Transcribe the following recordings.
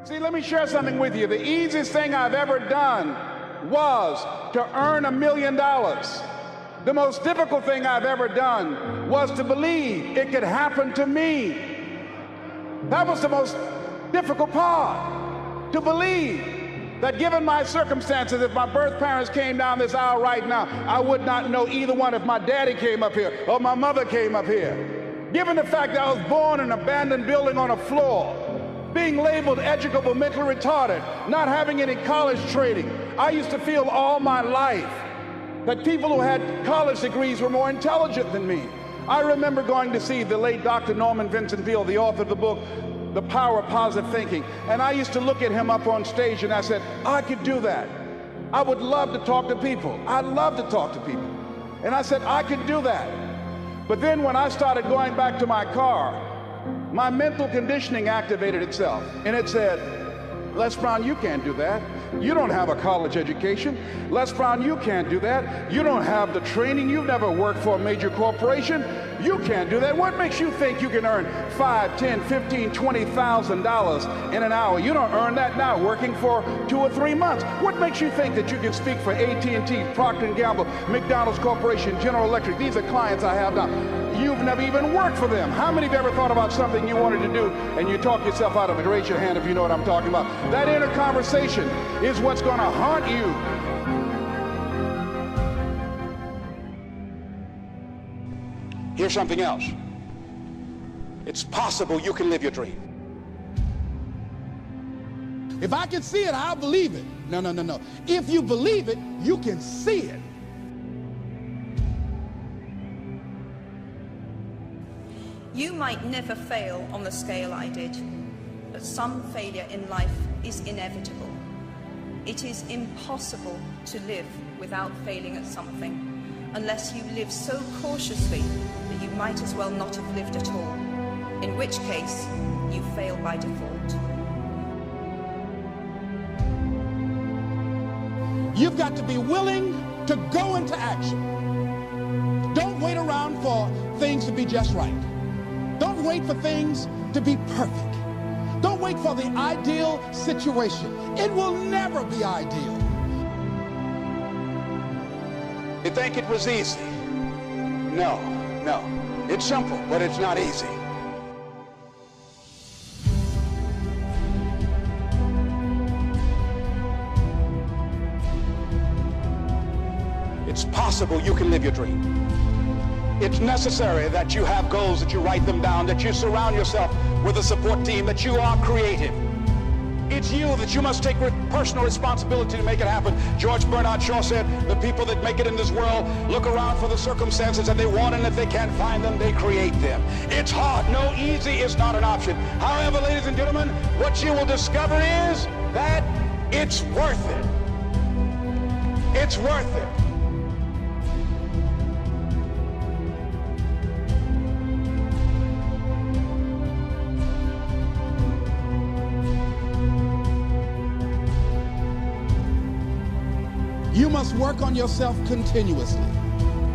See, let me share something with you. The easiest thing I've ever done was to earn $1 million. The most difficult thing I've ever done was to believe it could happen to me. That was the most difficult part, to believe that given my circumstances, if my birth parents came down this aisle right now, I would not know either one if my daddy came up here or my mother came up here. Given the fact that I was born in an abandoned building on a floor, being labeled educable, mentally retarded, not having any college training, I used to feel all my life that people who had college degrees were more intelligent than me. I remember going to see the late Dr. Norman Vincent Peale, the author of the book, The Power of Positive Thinking. And I used to look at him up on stage and I said, I could do that. I would love to talk to people. I'd love to talk to people. And I said, I could do that. But then when I started going back to my car, my mental conditioning activated itself. And it said, Les Brown, you can't do that. You don't have a college education. Les Brown, you can't do that. You don't have the training. You've never worked for a major corporation. You can't do that. What makes you think you can earn $5, $10, $15, $20,000 in an hour? You don't earn that now working for 2 or 3 months. What makes you think that you can speak for AT&T, Procter & Gamble, McDonald's Corporation, General Electric? These are clients I have now. You've never even worked for them. How many of you ever thought about something you wanted to do and you talk yourself out of it? Raise your hand if you know what I'm talking about. That inner conversation is what's going to haunt you. Here's something else. It's possible you can live your dream. If I can see it, I'll believe it. No. If you believe it, you can see it. You might never fail on the scale I did, but some failure in life is inevitable. It is impossible to live without failing at something, unless you live so cautiously that you might as well not have lived at all, in which case you fail by default. You've got to be willing to go into action. Don't wait around for things to be just right. Don't wait for things to be perfect. Don't wait for the ideal situation. It will never be ideal. You think it was easy? No. It's simple, but it's not easy. It's possible you can live your dream. It's necessary that you have goals, that you write them down, that you surround yourself with a support team, that you are creative. It's you that you must take personal responsibility to make it happen. George Bernard Shaw said, the people that make it in this world look around for the circumstances that they want, and if they can't find them, they create them. It's hard. No, easy is not an option. However, ladies and gentlemen, what you will discover is that it's worth it. It's worth it. You must work on yourself continuously.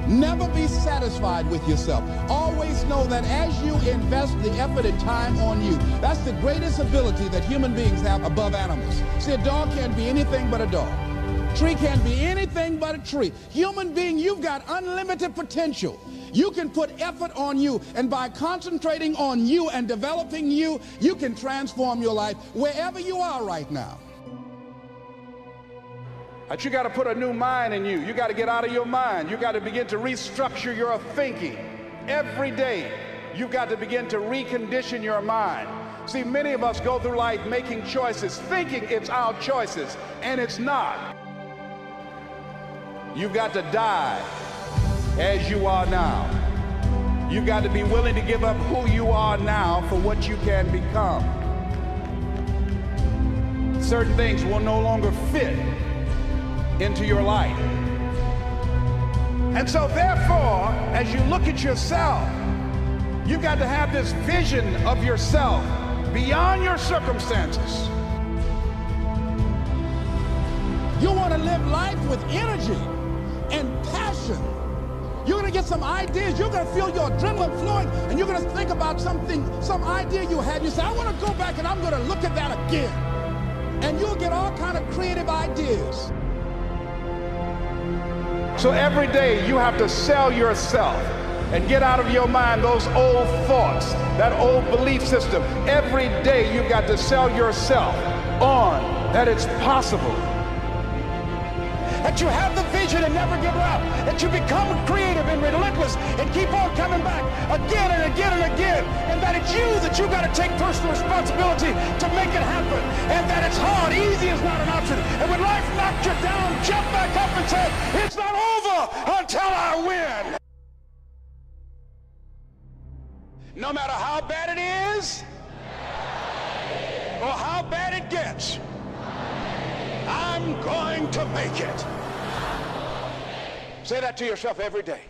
Never be satisfied with yourself. Always know that as you invest the effort and time on you, that's the greatest ability that human beings have above animals. See, a dog can't be anything but a dog. Tree can't be anything but a tree. Human being, you've got unlimited potential. You can put effort on you, and by concentrating on you and developing you, you can transform your life wherever you are right now. But you got to put a new mind in you. You got to get out of your mind. You got to begin to restructure your thinking. Every day, you've got to begin to recondition your mind. See, many of us go through life making choices, thinking it's our choices, and it's not. You've got to die as you are now. You've got to be willing to give up who you are now for what you can become. Certain things will no longer fit into your life. And so therefore, as you look at yourself, you've got to have this vision of yourself beyond your circumstances. You want to live life with energy and passion. You're going to get some ideas. You're going to feel your adrenaline flowing, and you're going to think about something, some idea you had. You say, I want to go back and I'm going to look at that again. and you'll get all kind of creative ideas. So every day you have to sell yourself and get out of your mind those old thoughts, that old belief system. Every day you've got to sell yourself on that it's possible. That you have the vision and never give up. That you become creative and relentless and keep on coming back again and again and again. And that it's you that you got to take personal responsibility to make it happen. And that it's hard. Easy is not an option. And when life knocks you down, jump back up and say, it's not over until I win. No matter how bad it is or how bad it gets, I'm going to make it. Say that to yourself every day.